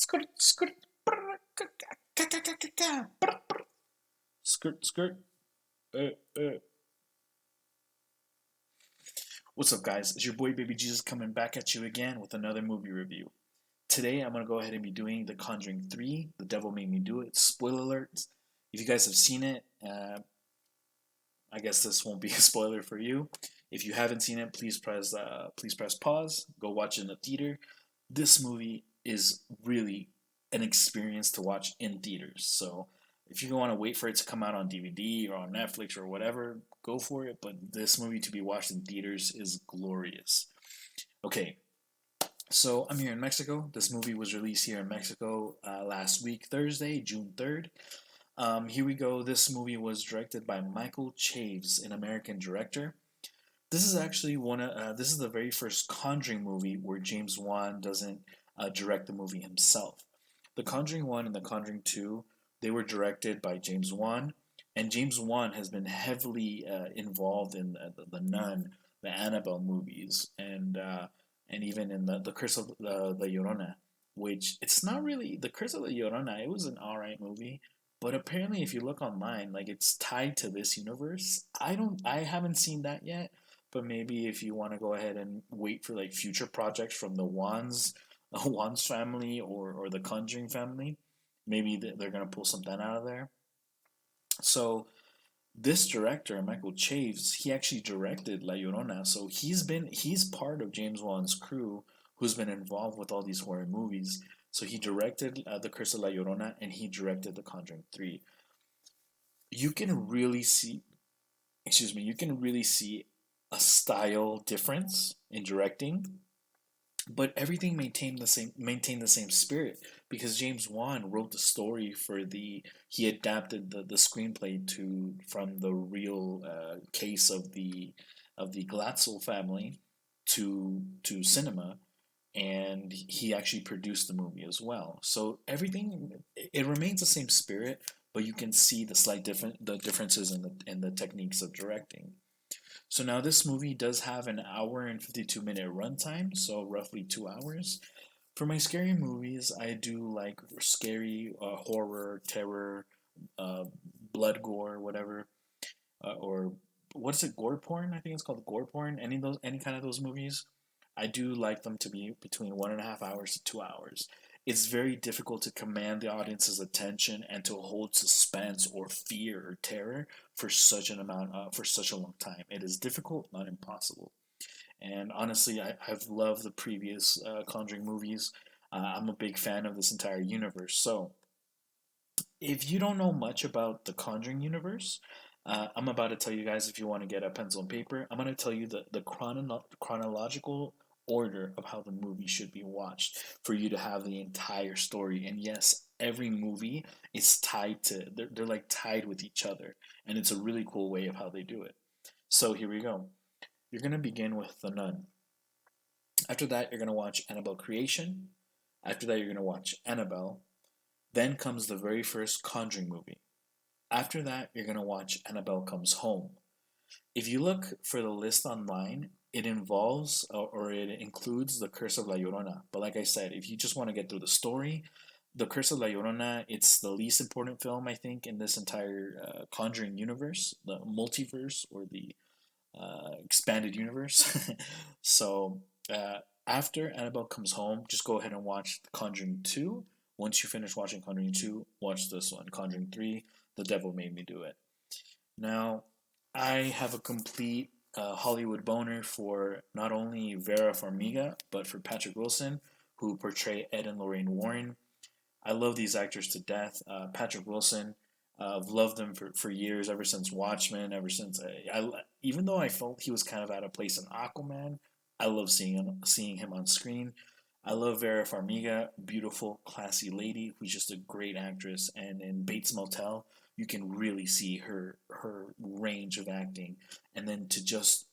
skirt, skirt, skirt, skirt. Uh, uh. What's up, guys? It's your boy BabyJesus coming back at you again with another movie review. Today, I'm gonna go ahead and be doing The Conjuring 3. The Devil Made Me Do It. Spoiler alert! If you guys have seen it, I guess this won't be a spoiler for you. If you haven't seen it, please press pause. Go watch it in the theater. This movie is really an experience to watch in theaters. So if you want to wait for it to come out on DVD or on Netflix or whatever, go for it. But this movie to be watched in theaters is glorious. Okay, so I'm here in Mexico. This movie was released here in Mexico last week, Thursday, June 3rd. Here we go. This movie was directed by Michael Chaves, an American director. This is actually this is the very first Conjuring movie where James Wan doesn't direct the movie himself. The Conjuring 1 and the Conjuring 2, they were directed by James Wan, and James Wan has been heavily involved in the Nun, the Annabelle movies, and even in the Curse of the Llorona, which it's not really the Curse of the Llorona. It was an alright movie, but apparently, if you look online, like it's tied to this universe. I haven't seen that yet, but maybe if you want to go ahead and wait for like future projects from the Wands family or the Conjuring family, maybe they're gonna pull something out of there. So this director, Michael Chaves, he actually directed La Llorona. So he's part of James Wan's crew who's been involved with all these horror movies. So he directed The Curse of La Llorona and he directed The Conjuring 3. You can really see, you can really see a style difference in directing, but everything maintained the same spirit because James Wan wrote the story for the he adapted the screenplay to from the real case of the Glatzel family to cinema, and he actually produced the movie as well. So everything it remains the same spirit, but you can see the differences in the techniques of directing. So now this movie does have an hour and 52-minute runtime, so roughly 2 hours. For my scary movies, I do like scary horror, terror, uh, blood gore, whatever, or what's it, gore porn? I think it's called gore porn. Any kind of those movies, I do like them to be between 1.5 hours to 2 hours. It's very difficult to command the audience's attention and to hold suspense or fear or terror for such a long time. It is difficult, not impossible. And honestly, I've loved the previous Conjuring movies. I'm a big fan of this entire universe. So if you don't know much about the Conjuring universe, I'm about to tell you guys if you want to get a pencil and paper, I'm going to tell you the chronological order of how the movie should be watched for you to have the entire story. And yes, every movie is they're like tied with each other. And it's a really cool way of how they do it. So here we go. You're going to begin with The Nun. After that, you're going to watch Annabelle Creation. After that, you're going to watch Annabelle. Then comes the very first Conjuring movie. After that, you're going to watch Annabelle Comes Home. If you look for the list online, it involves or it includes The Curse of La Llorona. But like I said, if you just want to get through the story, The Curse of La Llorona, it's the least important film, I think, in this entire Conjuring universe, the multiverse or the expanded universe. So after Annabelle Comes Home, just go ahead and watch Conjuring 2. Once you finish watching Conjuring 2, watch this one, Conjuring 3, The Devil Made Me Do It. Now, I have a complete Hollywood boner for not only Vera Farmiga, but for Patrick Wilson, who portray Ed and Lorraine Warren. I love these actors to death. Patrick Wilson, I've loved him for years, ever since Watchmen, ever since even though I felt he was kind of out of place in Aquaman, I love seeing him on screen. I love Vera Farmiga, beautiful, classy lady who's just a great actress. And in Bates Motel, you can really see her range of acting. And then to just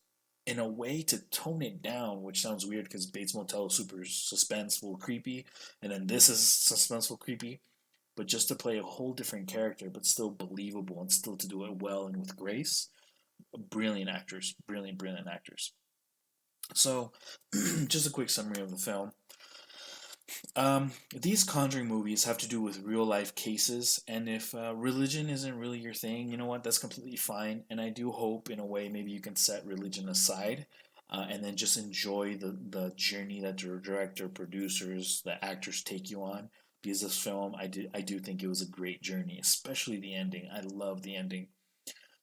in a way to tone it down, which sounds weird because Bates Motel is super suspenseful, creepy, and then this is suspenseful, creepy. But just to play a whole different character, but still believable and still to do it well and with grace, brilliant actors, brilliant actors. So, just a quick summary of the film. These Conjuring movies have to do with real life cases, and if religion isn't really your thing, you know what? That's completely fine. And I do hope, in a way, maybe you can set religion aside, and then just enjoy the journey that the director, producers, the actors take you on. Because this film, I do think it was a great journey, especially the ending. I love the ending.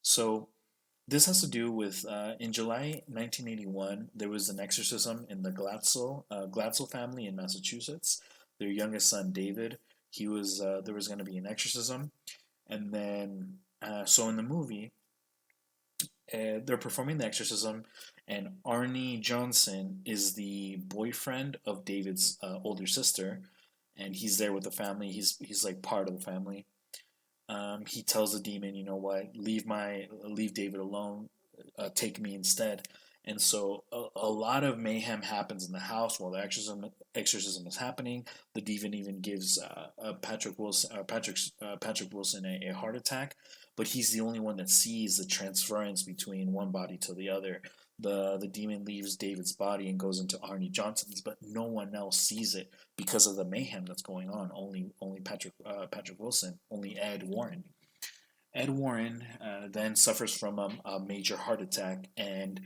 So this has to do with in July 1981, there was an exorcism in the Glatzel family in Massachusetts. Their youngest son, David, he was there was going to be an exorcism, and then so in the movie, they're performing the exorcism, and Arnie Johnson is the boyfriend of David's older sister, and he's there with the family. He's like part of the family. He tells the demon, you know what, leave David alone, take me instead. And so a lot of mayhem happens in the house while the exorcism is happening. The demon even gives Patrick Wilson a heart attack, but he's the only one that sees the transference between one body to the other. The demon leaves David's body and goes into Arnie Johnson's, but no one else sees it because of the mayhem that's going on. Only Patrick Wilson, only Ed Warren. Ed Warren then suffers from a major heart attack, and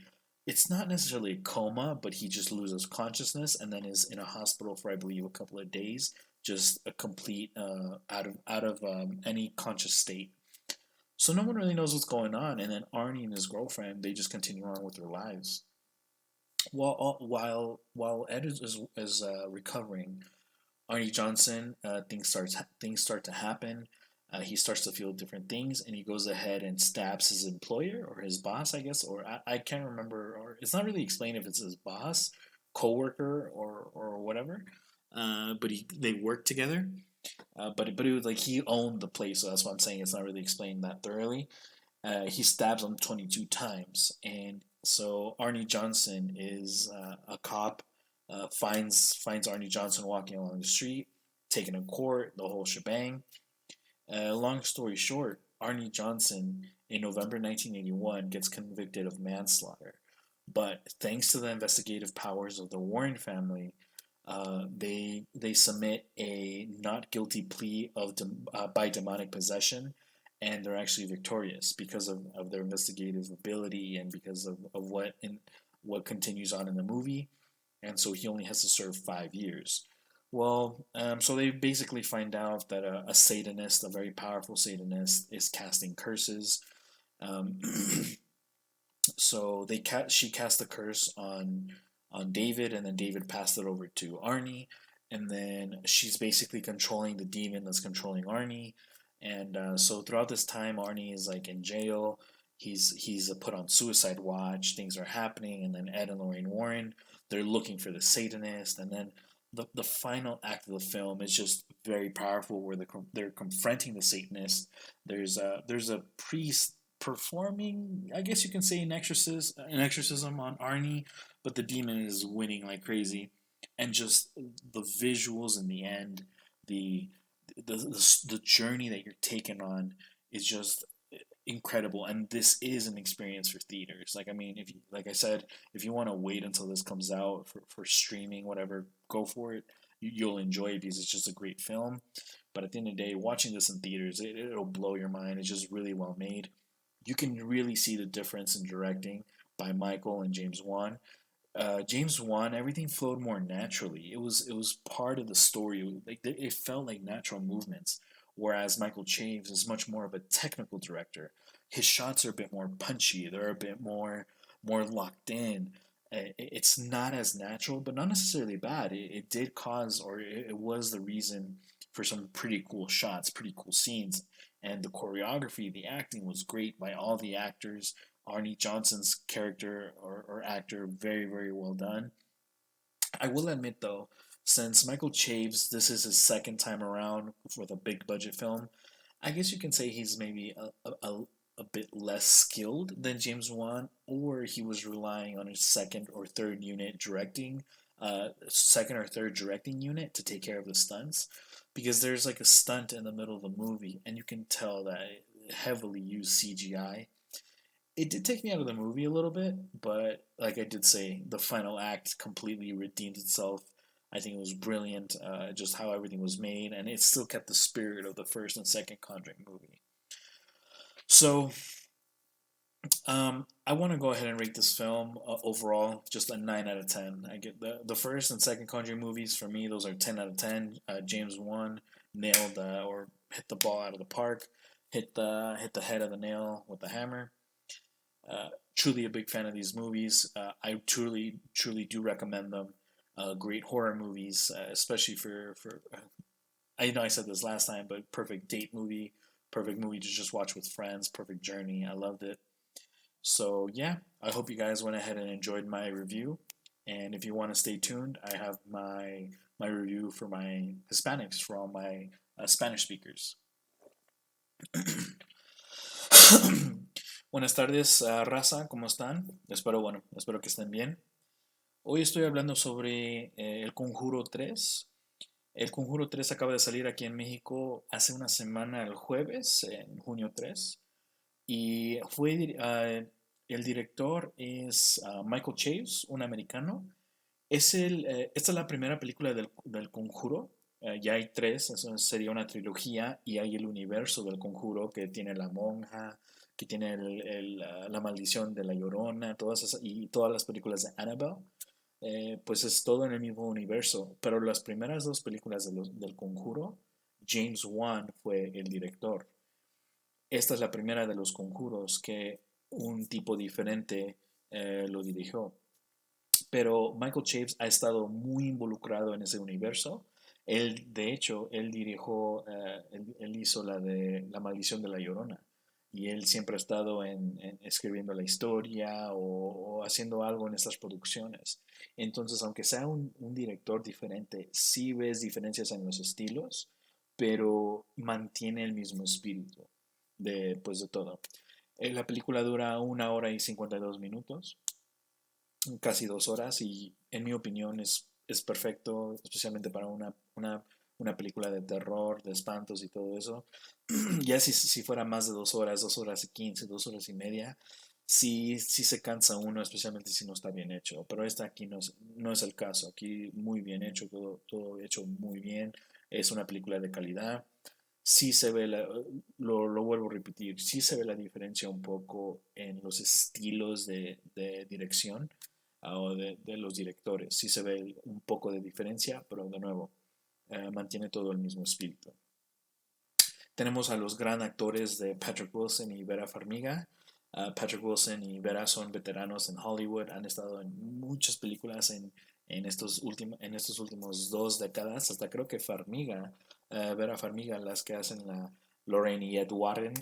it's not necessarily a coma, but he just loses consciousness and then is in a hospital for, I believe, a couple of days, just a complete out of any conscious state. So no one really knows what's going on, and then Arnie and his girlfriend, they just continue on with their lives. While Ed is recovering, Arnie Johnson, things start to happen. He starts to feel different things, and he goes ahead and stabs his employer or his boss, I guess, or I can't remember, or it's not really explained if it's his boss, coworker, or whatever. But they work together. But it was like he owned the place, so that's what I'm saying. It's not really explained that thoroughly. He stabs him 22 times, and so Arnie Johnson is a cop. Finds Arnie Johnson walking along the street, taken to court, the whole shebang. Long story short, Arnie Johnson in November 1981 gets convicted of manslaughter. But thanks to the investigative powers of the Warren family, they submit a not guilty plea by demonic possession, and they're actually victorious because of their investigative ability and because of what continues on in the movie. And so he only has to serve 5 years. Well, so they basically find out that a Satanist, a very powerful Satanist, is casting curses. Um, so she cast the curse on David, and then David passed it over to Arnie, and then she's basically controlling the demon that's controlling Arnie. And so throughout this time, Arnie is like in jail. He's put on suicide watch. Things are happening, and then Ed and Lorraine Warren, they're looking for the Satanist, and then the final act of the film is just very powerful, where they're confronting the Satanist. There's a priest performing, I guess you can say, an exorcism on Arnie, but the demon is winning like crazy, and just the visuals in the end, the the journey that you're taken on is just incredible. And this is an experience for theaters. Like, I mean, if you, like I said, if you want to wait until this comes out for streaming, whatever, go for it. You'll enjoy it because it's just a great film. But at the end of the day, watching this in theaters, it'll blow your mind. It's just really well made. You can really see the difference in directing by Michael and James Wan. James Wan, everything flowed more naturally. It was part of the story. Like it felt like natural movements. Whereas Michael Chaves is much more of a technical director. His shots are a bit more punchy. They're a bit more locked in. It's not as natural, but not necessarily bad. It did cause, or it was the reason for some pretty cool shots, pretty cool scenes, and the choreography, the acting was great by all the actors. Arnie Johnson's character or actor, very, very well done. I will admit though, since Michael Chaves, this is his second time around with a big budget film, I guess you can say he's maybe a bit less skilled than James Wan, or he was relying on his second or third directing unit to take care of the stunts, because there's like a stunt in the middle of the movie, and you can tell that it heavily used CGI. It did take me out of the movie a little bit, but like I did say, the final act completely redeemed itself. I think it was brilliant, just how everything was made, and it still kept the spirit of the first and second Conjuring movie. So, I want to go ahead and rate this film overall just a 9 out of 10. I get the first and second Conjuring movies, for me, those are 10 out of 10. James Wan nailed or hit the ball out of the park, hit the head of the nail with the hammer. Truly a big fan of these movies. I truly do recommend them. Great horror movies, especially for I know I said this last time, but perfect date movie, perfect movie to just watch with friends, perfect journey. I loved it. So yeah, I hope you guys went ahead and enjoyed my review. And if you want to stay tuned, I have my review for my Hispanics, for all my Spanish speakers. Buenas tardes, raza, ¿cómo están? Espero que estén bien. Hoy estoy hablando sobre El Conjuro 3. El Conjuro 3 acaba de salir aquí en México hace una semana, el jueves, en junio 3. Y el director es Michael Chaves, un americano. Esta es la primera película del Conjuro. Ya hay tres, eso sería una trilogía, y hay el universo del Conjuro que tiene la monja, que tiene la maldición de la Llorona, y todas las películas de Annabelle. Pues es todo en el mismo universo. Pero las primeras dos películas del Conjuro, James Wan fue el director. Esta es la primera de los conjuros que un tipo diferente lo dirigió. Pero Michael Chaves ha estado muy involucrado en ese universo. De hecho, él dirigió, él hizo la de La Maldición de la Llorona. Y él siempre ha estado escribiendo la historia o haciendo algo en estas producciones. Entonces, aunque sea un director diferente, sí ves diferencias en los estilos, pero mantiene el mismo espíritu pues, de todo. La película dura 1 hora y 52 minutos, casi 2 horas, y en mi opinión es perfecto, especialmente para una película de terror, de espantos y todo eso. Ya si fuera más de 2 horas, 2 horas y 15, 2 horas y media, sí se cansa uno, especialmente si no está bien hecho. Pero esta aquí no es el caso. Aquí muy bien hecho, todo hecho muy bien. Es una película de calidad. Sí se ve, lo vuelvo a repetir, sí se ve la diferencia un poco en los estilos de dirección, o de los directores. Sí se ve un poco de diferencia, pero de nuevo, mantiene todo el mismo espíritu. Tenemos a los gran actores de Patrick Wilson y Vera Farmiga. Patrick Wilson y Vera son veteranos en Hollywood, han estado en muchas películas en estos últimos 2 décadas, hasta creo que Vera Farmiga, las que hacen la Lorraine y Ed Warren.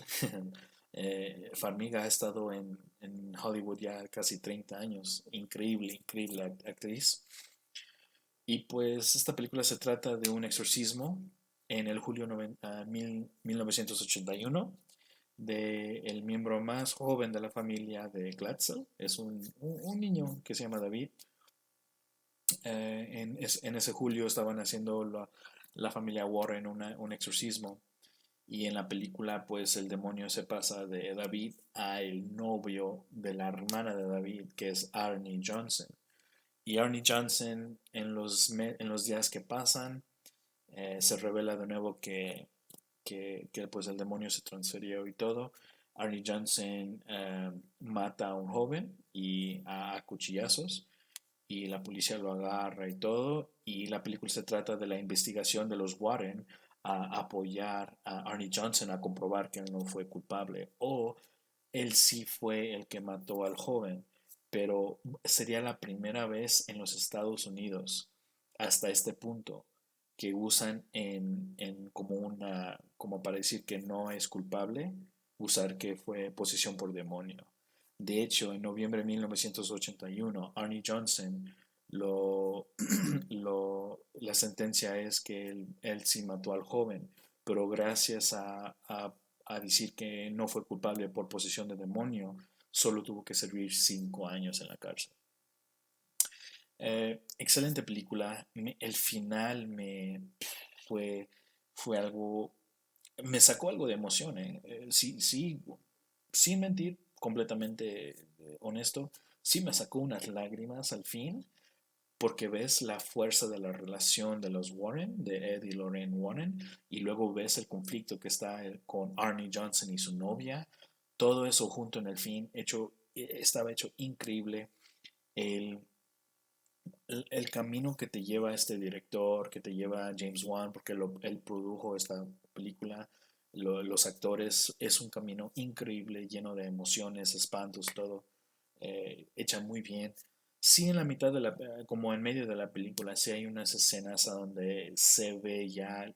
Farmiga ha estado en Hollywood ya casi 30 años. Increíble actriz. Y pues esta película se trata de un exorcismo en el julio 1981 de el miembro más joven de la familia de Glatzel. Es un niño que se llama David. En ese julio estaban haciendo la familia Warren un exorcismo. Y en la película, pues el demonio se pasa de David a el novio de la hermana de David, que es Arnie Johnson. Y Arnie Johnson, en los días que pasan, se revela de nuevo que pues el demonio se transfirió y todo. Arnie Johnson mata a un joven y a cuchillazos, y la policía lo agarra y todo. Y la película se trata de la investigación de los Warren a apoyar a Arnie Johnson a comprobar que él no fue culpable, o él sí fue el que mató al joven. Pero sería la primera vez en los Estados Unidos hasta este punto que usan como para decir que no es culpable, usar que fue posesión por demonio. De hecho, en noviembre de 1981, Arnie Johnson, la sentencia es que él sí mató al joven, pero gracias a decir que no fue culpable por posesión de demonio, solo tuvo que servir 5 años en la cárcel. Excelente película. El final fue, fue algo, me sacó algo de emoción. Sí, sí, sin mentir, completamente honesto, sí me sacó unas lágrimas al fin, porque ves la fuerza de la relación de los Warren, de Ed y Lorraine Warren, y luego ves el conflicto que está con Arnie Johnson y su novia, todo eso junto en el fin, estaba hecho increíble. El, el camino que te lleva este director, que te lleva James Wan, porque él produjo esta película, los actores, es un camino increíble, lleno de emociones, espantos, todo, hecha muy bien. Sí, en la mitad como en medio de la película, sí hay unas escenas a donde se ve ya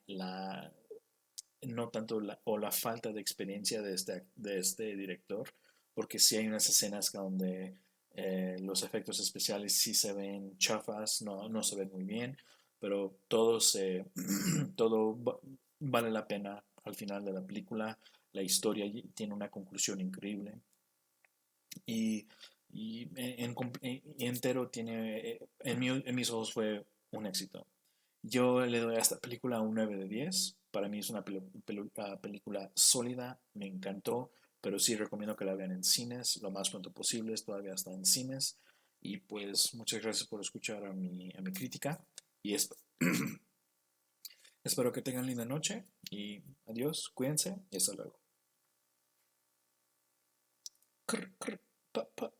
no tanto o la falta de experiencia de este director, porque sí hay unas escenas donde los efectos especiales sí se ven chafas, no se ven muy bien, pero todo vale la pena al final de la película. La historia tiene una conclusión increíble y, y entero en mis ojos fue un éxito. Yo le doy a esta película un 9 de 10. Para mí es una película sólida, me encantó, pero sí recomiendo que la vean en cines lo más pronto posible, todavía está en cines. Y pues muchas gracias por escuchar a mi crítica y espero que tengan linda noche y adiós, cuídense y hasta luego. Crr, crr, pa, pa.